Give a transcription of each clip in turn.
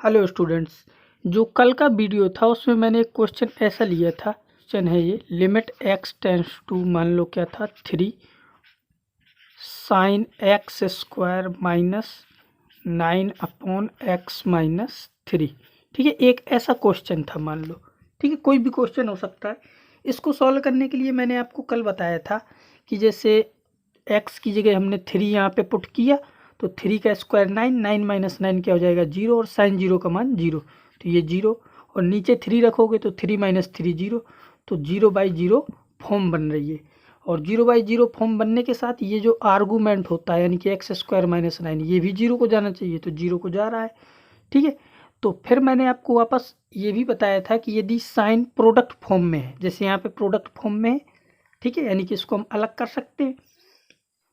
Hello students, जो कल का वीडियो था उसमें मैंने एक क्वेश्चन ऐसा लिया था। क्वेश्चन है ये, लिमिट x टेंस टू, मान लो क्या था, 3 sine x square minus 9 upon x minus 3। ठीक है, एक ऐसा क्वेश्चन था, मान लो। ठीक है, कोई भी क्वेश्चन हो सकता है। इसको सॉल्व करने के लिए मैंने आपको कल बताया था कि जैसे x की जगह हमने 3 यहाँ पे पुट किया तो 3 का स्क्वायर 9, 9 माइनस 9 क्या हो जाएगा 0, और साइन 0 का मान 0, तो ये 0, और नीचे 3 रखोगे तो 3 माइनस 3 0, तो 0/0 फॉर्म बन रही है। और 0/0 फॉर्म बनने के साथ ये जो आर्गूमेंट होता है यानी कि एक्स स्क्वायर माइनस 9, ये भी 0 को जाना चाहिए, तो 0 को जा रहा है। ठीक है, तो फिर मैंने आपको वापस ये भी बताया था कि यदि साइन प्रोडक्ट फॉर्म में है, जैसे यहाँ पे प्रोडक्ट फॉर्म में है, ठीक है, यानी कि इसको हम अलग कर सकते हैं।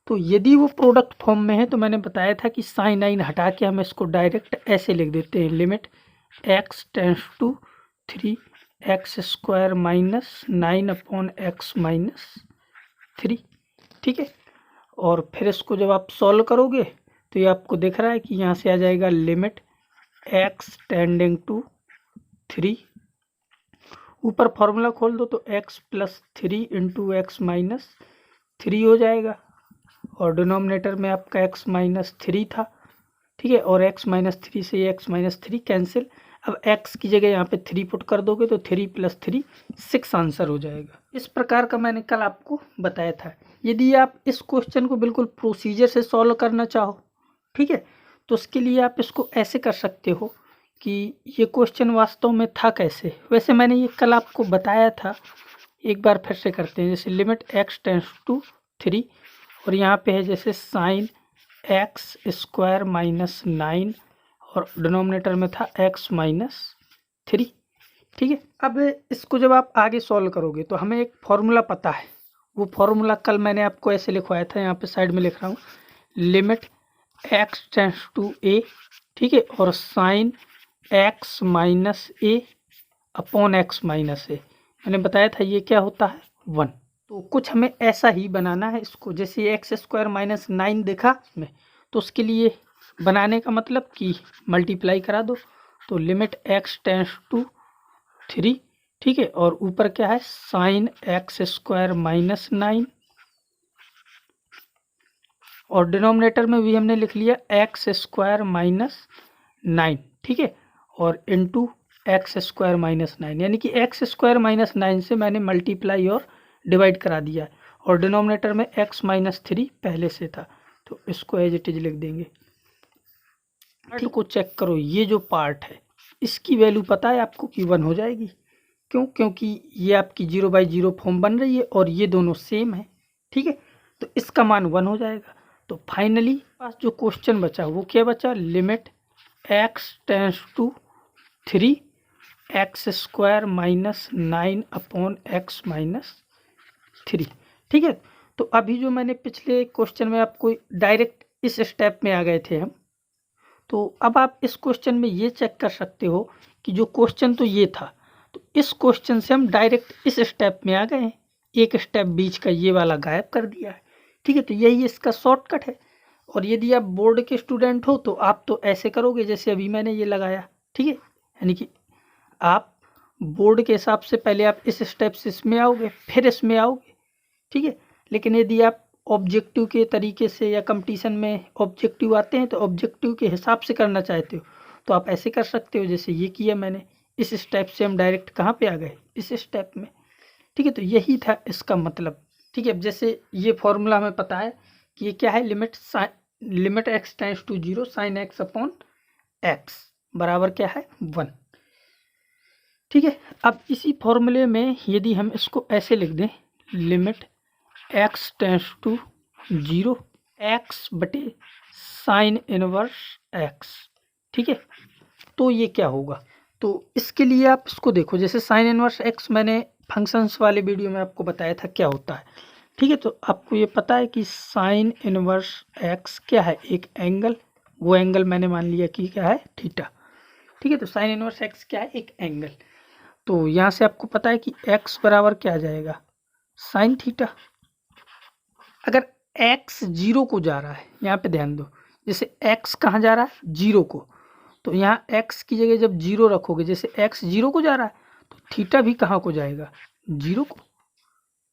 तो यदि वो प्रोडक्ट फॉर्म में है तो मैंने बताया था कि साइन 9 हटा के हम इसको डायरेक्ट ऐसे लिख देते हैं, limit x tends to 3 x square minus 9 upon x minus 3। ठीक है, और फिर इसको जब आप सॉल्व करोगे तो ये आपको दिख रहा है कि यहाँ से आ जाएगा लिमिट x टेंडिंग टू 3, ऊपर फॉर्मूला खोल दो तो x plus 3 into x minus 3 हो जाएगा, और डिनोमिनेटर में आपका x माइनस 3 था। ठीक है, और x माइनस 3 से ये x माइनस 3 कैंसिल। अब x की जगह यहाँ पे 3 पुट कर दोगे तो 3 प्लस 3 6 आंसर हो जाएगा। इस प्रकार का मैंने कल आपको बताया था। यदि आप इस क्वेश्चन को बिल्कुल प्रोसीजर से सॉल्व करना चाहो, ठीक है, तो उसके लिए आप इसको ऐसे कर सकते हो कि ये क्वेश्चन वास्तव में था कैसे। वैसे मैंने ये कल आपको बताया था, एक बार फिर से करते हैं। जैसे लिमिट x टेंस टू 3, और यहाँ पे है जैसे साइन एक्स स्क्वायर माइनस 9, और डिनोमिनेटर में था x माइनस 3। ठीक है, अब इसको जब आप आगे सॉल्व करोगे तो हमें एक फॉर्मूला पता है। वो फॉर्मूला कल मैंने आपको ऐसे लिखवाया था, यहाँ पे साइड में लिख रहा हूँ, limit x tends to a, ठीक है, और sine x minus a upon x minus a. मैंने बताया था ये क्या होता है, 1। तो कुछ हमें ऐसा ही बनाना है इसको, जैसे एक्स स्क्वायर माइनस 9 देखा में, तो उसके लिए बनाने का मतलब कि मल्टीप्लाई करा दो, तो लिमिट x टेंस टू 3, ठीक है, और ऊपर क्या है साइन एक्स स्क्वायर माइनस 9, और डिनोमिनेटर में भी हमने लिख लिया एक्स स्क्वायर माइनस 9, ठीक है, और इंटू एक्स स्क्वायर माइनस 9, यानी कि एक्स स्क्वायर माइनस 9 से मैंने मल्टीप्लाई और डिवाइड करा दिया, और डिनोमिनेटर में एक्स माइनस 3 पहले से था, तो इसको एज इट इज लिख देंगे। ठीक को चेक करो, ये जो पार्ट है इसकी वैल्यू पता है आपको कि 1 हो जाएगी। क्यों? क्योंकि ये आपकी 0/0 फॉर्म बन रही है और ये दोनों सेम है। ठीक है, तो इसका मान 1 हो जाएगा। तो फाइनली पास जो क्वेश्चन बचा वो क्या बचा, limit x tends to 3 x square minus 9 upon x minus 3। ठीक है, तो अभी जो मैंने पिछले क्वेश्चन में आपको डायरेक्ट इस स्टेप में आ गए थे हम, तो अब आप इस क्वेश्चन में ये चेक कर सकते हो कि जो क्वेश्चन तो ये था, तो इस क्वेश्चन से हम डायरेक्ट इस स्टेप में आ गए हैं, एक स्टेप बीच का ये वाला गायब कर दिया है। ठीक है, तो यही इसका शॉर्टकट है। और यदि आप बोर्ड के स्टूडेंट हो तो आप तो ऐसे करोगे जैसे अभी मैंने ये लगाया। ठीक है, यानी कि आप बोर्ड के हिसाब से पहले आप इस स्टेप से इसमें आओगे, फिर इसमें आओगे। ठीक है, लेकिन यदि आप ऑब्जेक्टिव के तरीके से या कंपटीशन में ऑब्जेक्टिव आते हैं तो ऑब्जेक्टिव के हिसाब से करना चाहते हो तो आप ऐसे कर सकते हो जैसे ये किया मैंने। इस स्टेप से हम डायरेक्ट कहाँ पे आ गए, इस स्टेप में। ठीक है, तो यही था इसका मतलब। ठीक है, अब जैसे ये फॉर्मूला हमें पता है कि ये क्या है, limit x tends to 0 sine x upon x बराबर क्या है 1। ठीक है, अब इसी फॉर्मूले में यदि हम इसको ऐसे लिख दें, limit x tends to 0 x बटे साइन इनवर्स एक्स। ठीक है, तो ये क्या होगा, तो इसके लिए आप इसको देखो, जैसे साइन इनवर्स एक्स मैंने फंक्शंस वाले वीडियो में आपको बताया था क्या होता है। ठीक है, तो आपको ये पता है कि साइन इनवर्स एक्स क्या है, एक एंगल, वो एंगल मैंने मान लिया कि क्या है थीटा। ठीक है, तो साइन इनवर्स एक्स क्या है, एक एंगल। तो यहाँ से आपको पता है कि एक्स बराबर क्या आ जाएगा, साइन थीटा। अगर x 0 को जा रहा है, यहाँ पे ध्यान दो, जैसे x कहाँ जा रहा है 0 को, तो यहाँ x की जगह जब 0 रखोगे, जैसे x 0 को जा रहा है तो थीटा भी कहाँ को जाएगा, 0 को।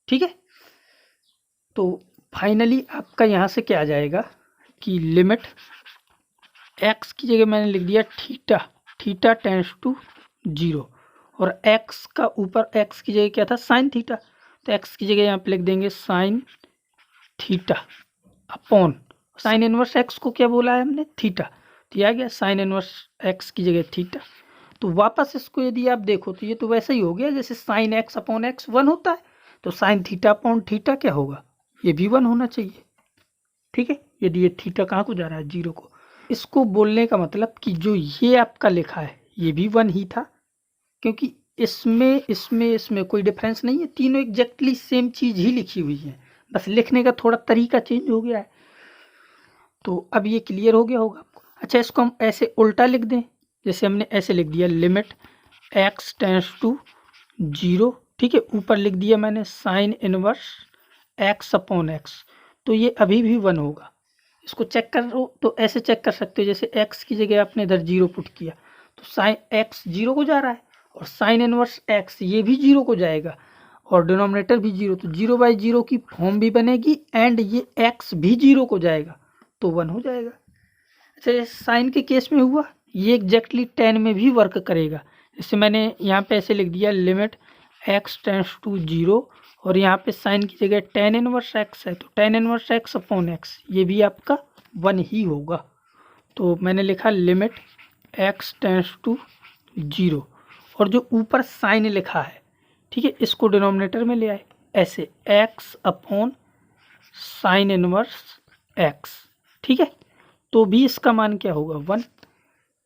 ठीक है, तो फाइनली आपका यहाँ से क्या आ जाएगा कि लिमिट x की जगह मैंने लिख दिया थीटा, थीटा टेंड्स टू 0, और x का ऊपर x की जगह क्या था, साइन थीटा, तो x की जगह यहाँ पे लिख देंगे sine theta upon sine inverse x को क्या बोला है हमने, थीटा, तो ये आ गया साइन इनवर्स x की जगह थीटा। तो वापस इसको यदि आप देखो तो ये तो वैसा ही हो गया जैसे साइन x अपॉन x 1 होता है, तो साइन थीटा अपॉन थीटा क्या होगा, ये भी 1 होना चाहिए। ठीक है, यदि ये थीटा कहाँ को जा रहा है, 0 को। इसको बोलने का मतलब कि जो ये आपका लिखा है ये भी 1 ही था, क्योंकि इसमें कोई डिफरेंस नहीं है, तीनों एग्जैक्टली सेम चीज़ ही लिखी हुई है, बस लिखने का थोड़ा तरीका चेंज हो गया है। तो अब ये क्लियर हो गया होगा आपको। अच्छा, इसको हम ऐसे उल्टा लिख दें, जैसे हमने ऐसे लिख दिया लिमिट x टेंड्स टू 0, ठीक है, ऊपर लिख दिया मैंने sine inverse x upon x, तो ये अभी भी 1 होगा। इसको चेक करो तो ऐसे चेक कर सकते हो, जैसे x की जगह आपने इधर 0 पुट किया तो साइन x 0 को जा रहा है, और साइन इनवर्स x ये भी 0 को जाएगा, और डिनोमिनेटर भी 0, तो 0/0 की फॉर्म भी बनेगी एंड ये x भी 0 को जाएगा, तो 1 हो जाएगा। अच्छा, साइन के केस में हुआ, ये एग्जैक्टली tan में भी वर्क करेगा। जैसे मैंने यहाँ पे ऐसे लिख दिया लिमिट x टेंड्स टू 0, और यहाँ पे साइन की जगह tan इनवर्स x है, तो tan inverse x upon x ये भी आपका 1 ही होगा। तो मैंने लिखा लिमिट x टेंड्स टू 0, और जो ऊपर साइन लिखा है, ठीक है, इसको डिनोमिनेटर में ले आए, ऐसे x upon sine inverse x, ठीक है, तो भी इसका मान क्या होगा, 1।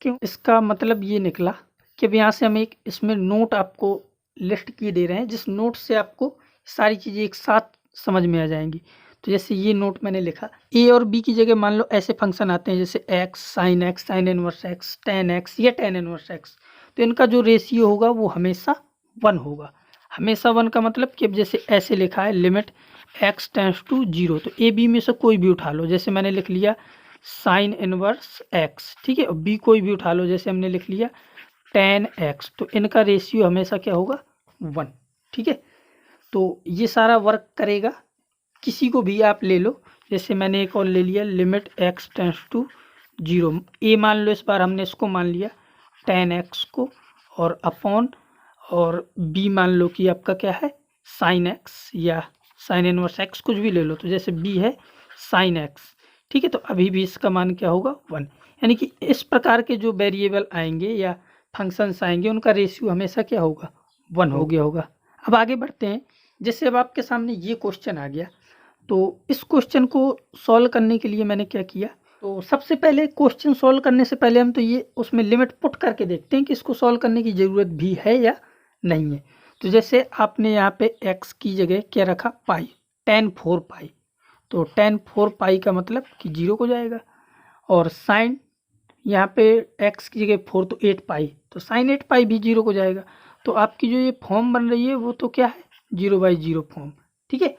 क्यों, इसका मतलब ये निकला कि अब यहाँ से हम एक इसमें नोट आपको लिस्ट किए दे रहे हैं, जिस नोट से आपको सारी चीज़ें एक साथ समझ में आ जाएंगी। तो जैसे ये नोट मैंने लिखा, a और b की जगह मान लो ऐसे फंक्शन आते हैं जैसे x sine inverse x, tan x या tan इनवर्स x, तो इनका जो रेशियो होगा वो हमेशा 1 होगा। हमेशा 1 का मतलब कि अब जैसे ऐसे लिखा है लिमिट x टेंड्स टू 0, तो a b में से कोई भी उठा लो, जैसे मैंने लिख लिया साइन इनवर्स x, ठीक है, और b कोई भी उठा लो, जैसे हमने लिख लिया tan x, तो इनका रेशियो हमेशा क्या होगा, 1। ठीक है, तो ये सारा वर्क करेगा, किसी को भी आप ले लो, जैसे मैंने एक और ले लिया limit x tends to 0, a मान लो, इस बार हमने इसको मान लिया tan x को, और अपॉन, और b मान लो कि आपका क्या है साइन x या साइन इनवर्स x, कुछ भी ले लो, तो जैसे b है साइन x, ठीक है, तो अभी भी इसका मान क्या होगा, 1। यानी कि इस प्रकार के जो वेरिएबल आएंगे या फंक्शंस आएंगे उनका रेशियो हमेशा क्या होगा, 1 हो गया होगा। अब आगे बढ़ते हैं, जैसे अब आपके सामने ये क्वेश्चन आ गया, तो इस क्वेश्चन को सॉल्व करने के लिए मैंने क्या किया, तो सबसे पहले क्वेश्चन सॉल्व करने से पहले हम तो ये उसमें लिमिट पुट करके देखते हैं कि इसको सॉल्व करने की ज़रूरत भी है या नहीं है। तो जैसे आपने यहाँ पे x की जगह क्या रखा, पाई, tan 4 पाई, तो tan 4 पाई का मतलब कि 0 को जाएगा, और साइन यहाँ पे x की जगह 4 तो 8 पाई, तो साइन 8 पाई भी 0 को जाएगा। तो आपकी जो ये फॉर्म बन रही है वो तो क्या है, 0/0 फॉर्म। ठीक है,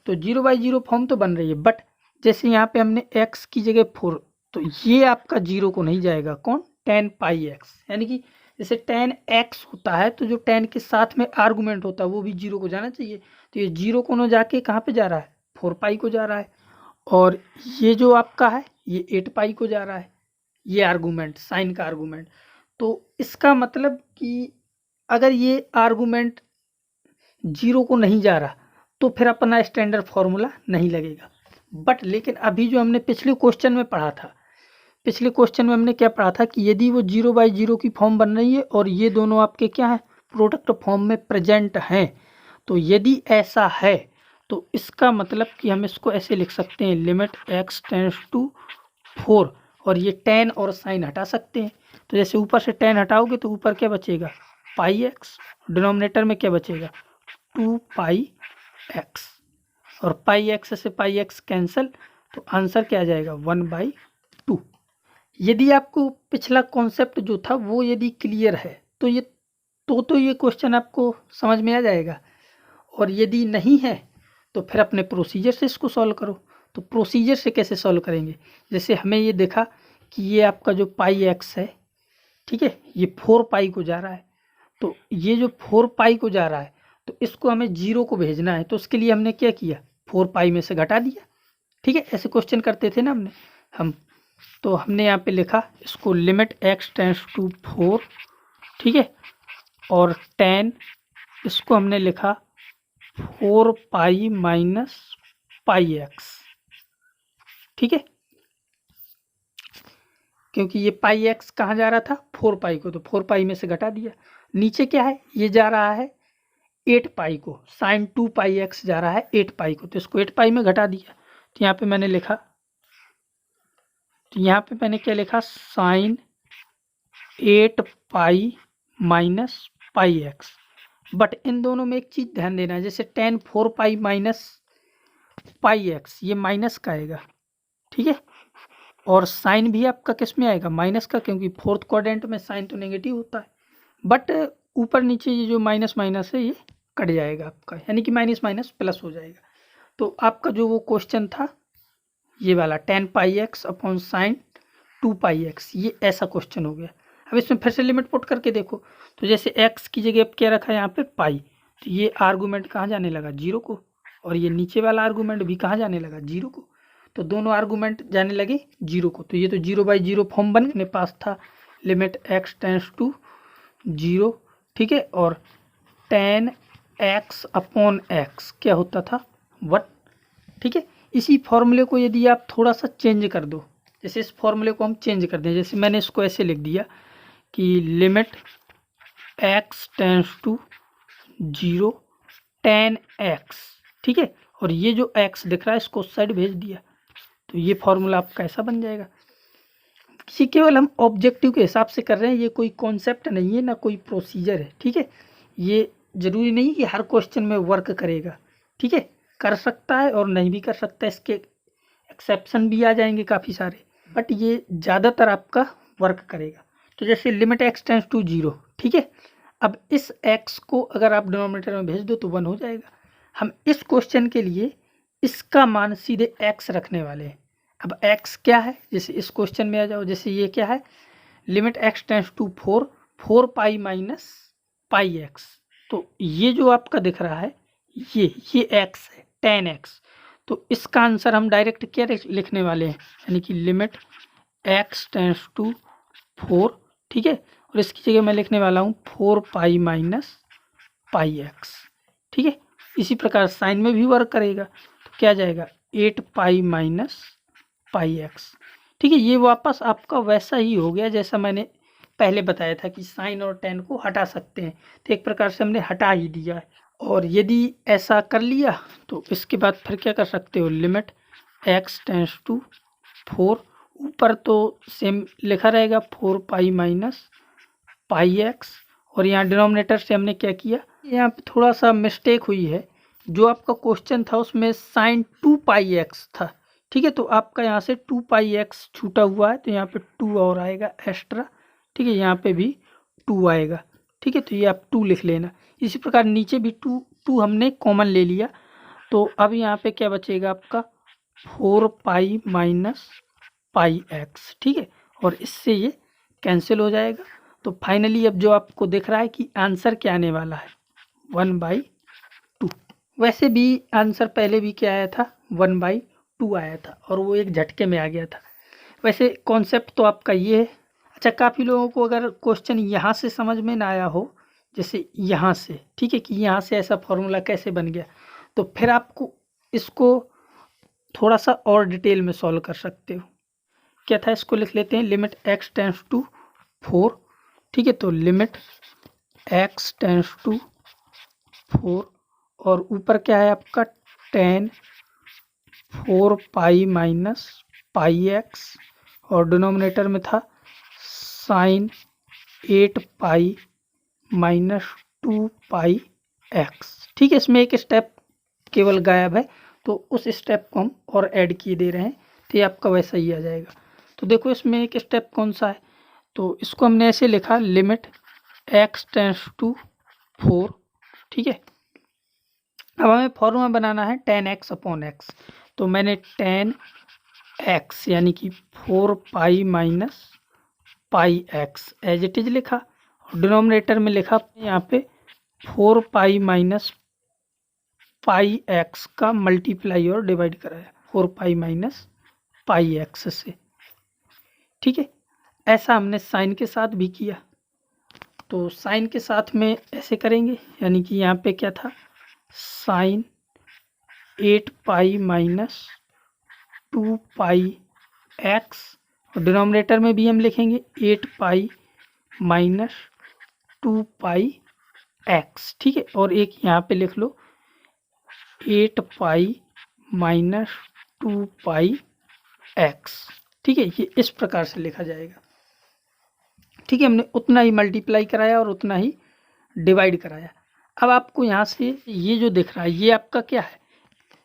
तो 0/0 फॉर्म तो बन रही है, बट जैसे यहाँ पे हमने x की जगह 4, तो ये आपका 0 को नहीं जाएगा, कौन, tan पाई x, यानी कि जैसे tan x होता है तो जो tan के साथ में आर्गूमेंट होता है वो भी 0 को जाना चाहिए, तो ये 0 को न जाके कहाँ पे जा रहा है, 4 पाई को जा रहा है, और ये जो आपका है ये 8 पाई को जा रहा है, ये आर्गूमेंट, साइन का आर्गूमेंट। तो इसका मतलब कि अगर ये आर्गूमेंट 0 को नहीं जा रहा तो फिर अपना स्टैंडर्ड फॉर्मूला नहीं लगेगा। बट लेकिन अभी जो हमने पिछले क्वेश्चन में पढ़ा था, पिछले क्वेश्चन में हमने क्या पढ़ा था कि यदि वो 0/0 की फॉर्म बन रही है और ये दोनों आपके क्या है, प्रोडक्ट फॉर्म में प्रेजेंट हैं, तो यदि ऐसा है तो इसका मतलब कि हम इसको ऐसे लिख सकते हैं लिमिट x टेंड्स टू 4, और ये tan और साइन हटा सकते हैं, तो जैसे ऊपर से tan हटाओगे तो ऊपर क्या बचेगा, पाई x, डिनोमिनेटर में क्या बचेगा, 2 पाई x, और पाई x से पाई x कैंसिल, तो आंसर क्या आ जाएगा, 1/2। यदि आपको पिछला कॉन्सेप्ट जो था वो यदि क्लियर है तो ये क्वेश्चन आपको समझ में आ जाएगा, और यदि नहीं है तो फिर अपने प्रोसीजर से इसको सॉल्व करो। तो प्रोसीजर से कैसे सॉल्व करेंगे, जैसे हमें ये देखा कि ये आपका जो पाई x है ठीक है, ये 4 पाई को जा रहा है, तो ये जो 4 पाई को जा रहा है तो इसको हमें 0 को भेजना है, तो उसके लिए हमने क्या किया, 4 पाई में से घटा दिया। ठीक है, ऐसे क्वेश्चन करते थे ना हम तो हमने यहाँ पे लिखा इसको लिमिट x टेंड्स टू 4, ठीक है, और 10 इसको हमने लिखा 4 पाई माइनस पाई एक्स। ठीक है, क्योंकि ये पाई एक्स कहाँ जा रहा था, 4 पाई को, तो 4 पाई में से घटा दिया। नीचे क्या है, ये जा रहा है 8 पाई को, साइन 2 पाई एक्स जा रहा है 8 पाई को, तो इसको 8 पाई में घटा दिया। तो यहाँ पे मैंने लिखा, तो यहाँ पे मैंने क्या लिखा, sine 8 pi minus pi x. But इन दोनों में एक चीज़ ध्यान देना है, जैसे 10 4 पाई माइनस पाई एक्स, ये माइनस का आएगा। ठीक है, और साइन भी आपका किस में आएगा, माइनस का, क्योंकि फोर्थ क्वाड्रेंट में साइन तो नेगेटिव होता है। बट ऊपर नीचे ये जो माइनस माइनस है ये कट जाएगा आपका, यानी कि माइनस माइनस प्लस हो जाएगा। तो आपका जो वो क्वेश्चन था ये वाला 10 पाई एक्स अपॉन साइन 2 पाई एक्स, ये ऐसा क्वेश्चन हो गया। अब इसमें फिर से लिमिट पुट करके देखो, तो जैसे x की जगह अब क्या रखा है यहाँ पे पाई, तो ये आर्गूमेंट कहाँ जाने लगा, 0 को, और ये नीचे वाला आर्गूमेंट भी कहाँ जाने लगा, 0 को। तो दोनों आर्गूमेंट जाने लगे 0 को, तो ये तो 0/0 फॉर्म बन अपने पास था, लिमिट x टेंड्स टू 0। ठीक है, और 10x अपॉन x क्या होता था, 1। ठीक है, इसी फॉर्मूले को यदि आप थोड़ा सा चेंज कर दो, जैसे इस फॉर्मूले को हम चेंज कर दें, जैसे मैंने इसको ऐसे लिख दिया कि limit x tends to 0 10x। ठीक है, और ये जो x दिख रहा है इसको उस साइड भेज दिया, तो ये फॉर्मूला आपका ऐसा बन जाएगा। ये केवल हम ऑब्जेक्टिव के हिसाब से कर रहे हैं, ये कोई कॉन्सेप्ट नहीं है ना कोई प्रोसीजर है। ठीक है, ये जरूरी नहीं कि हर क्वेश्चन में वर्क करेगा। ठीक है, कर सकता है और नहीं भी कर सकता है, इसके एक्सेप्शन भी आ जाएंगे काफ़ी सारे, बट ये ज़्यादातर आपका वर्क करेगा। तो जैसे लिमिट x टेंड्स टू 0, ठीक है, अब इस x को अगर आप डिनोमिनेटर में भेज दो तो 1 हो जाएगा। हम इस क्वेश्चन के लिए इसका मान सीधे x रखने वाले हैं। अब x क्या है, जैसे इस क्वेश्चन में आ जाओ, जैसे ये क्या है, limit x tends to 4 pi minus pi x, तो ये जो आपका दिख रहा है ये x है 10x, तो इसका आंसर हम डायरेक्ट क्या लिखने वाले हैं, यानी कि लिमिट x टेंड्स टू 4। ठीक है, और इसकी जगह मैं लिखने वाला हूँ 4 पाई माइनस पाई एक्स। ठीक है, इसी प्रकार साइन में भी वर्क करेगा, तो क्या जाएगा 8 पाई माइनस पाई एक्स। ठीक है, ये वापस आपका वैसा ही हो गया जैसा मैंने पहले बताया था कि साइन और टेन को हटा सकते हैं, तो एक प्रकार से हमने हटा ही दिया है। और यदि ऐसा कर लिया तो इसके बाद फिर क्या कर सकते हो, लिमिट x टेंड्स टू 4, ऊपर तो सेम लिखा रहेगा 4 पाई माइनस पाई एक्स, और यहाँ डिनोमिनेटर से हमने क्या किया, यहाँ पे थोड़ा सा मिस्टेक हुई है, जो आपका क्वेश्चन था उसमें साइन 2 पाई एक्स था। ठीक है, तो आपका यहाँ से 2 पाई एक्स छूटा हुआ है, तो यहाँ पे 2 और आएगा एक्स्ट्रा। ठीक है, यहाँ पे भी 2 आएगा। ठीक है, तो ये आप 2 लिख लेना। इसी प्रकार नीचे भी 2 हमने कॉमन ले लिया, तो अब यहाँ पे क्या बचेगा आपका 4 पाई माइनस पाई एक्स। ठीक है, और इससे ये कैंसिल हो जाएगा। तो फाइनली अब जो आपको दिख रहा है कि आंसर क्या आने वाला है, 1/2। वैसे भी आंसर पहले भी क्या आया था, 1/2 आया था, और वो एक झटके में आ गया था। वैसे कॉन्सेप्ट तो आपका ये है। अच्छा, काफ़ी लोगों को अगर क्वेश्चन यहाँ से समझ में ना आया हो, जैसे यहाँ से, ठीक है, कि यहाँ से ऐसा फॉर्मूला कैसे बन गया, तो फिर आपको इसको थोड़ा सा और डिटेल में सॉल्व कर सकते हो। क्या था, इसको लिख लेते हैं, लिमिट x टेंड्स टू 4। ठीक है, तो लिमिट x टेंड्स टू 4, और ऊपर क्या है आपका 10 4 पाई माइनस पाई एक्स, और डिनोमिनेटर में था साइन 8 पाई माइनस 2 पाई एक्स। ठीक है, इसमें एक स्टेप केवल गायब है, तो उस स्टेप को हम और ऐड किए दे रहे हैं, तो ये आपका वैसा ही आ जाएगा। तो देखो इसमें एक स्टेप कौन सा है, तो इसको हमने ऐसे लिखा, लिमिट x टेंड्स टू 4। ठीक है, अब हमें फॉर्मूला बनाना है 10x अपॉन एक्स, तो मैंने 10x यानी कि 4 pi minus pi x as it is लिखा, और डिनोमिनेटर में लिखा यहाँ पे 4 पाई माइनस पाई एक्स का मल्टीप्लाई और डिवाइड कराया 4 पाई माइनस पाई एक्स से। ठीक है, ऐसा हमने साइन के साथ भी किया, तो साइन के साथ में ऐसे करेंगे, यानी कि यहाँ पे क्या था, साइन 8 पाई माइनस 2 पाई एक्स, और डिनोमिनेटर में भी हम लिखेंगे 8 पाई माइनस 2 पाई एक्स। ठीक है, और एक यहाँ पे लिख लो 8 पाई माइनस 2 पाई एक्स। ठीक है, ये इस प्रकार से लिखा जाएगा। ठीक है, हमने उतना ही मल्टीप्लाई कराया और उतना ही डिवाइड कराया। अब आपको यहाँ से ये जो दिख रहा है ये आपका क्या है,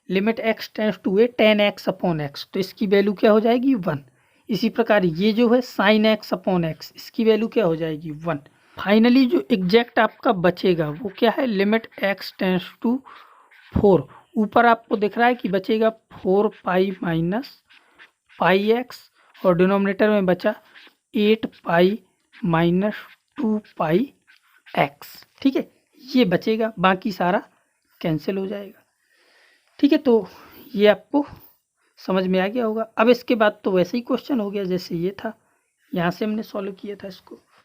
limit x tends to a tan x upon x, तो इसकी वैल्यू क्या हो जाएगी 1। इसी प्रकार ये जो है sin x अपॉन एक्स, इसकी वैल्यू क्या हो जाएगी 1। फाइनली जो एग्जैक्ट आपका बचेगा वो क्या है, लिमिट x टेंस टू 4, ऊपर आपको दिख रहा है कि बचेगा 4 पाई माइनस पाई एक्स, और डिनोमिनेटर में बचा 8 पाई माइनस 2 पाई एक्स। ठीक है, ये बचेगा, बाकी सारा कैंसिल हो जाएगा। ठीक है, तो ये आपको समझ में आ गया होगा। अब इसके बाद तो वैसे ही क्वेश्चन हो गया जैसे ये था, यहाँ से हमने सॉल्व किया था इसको।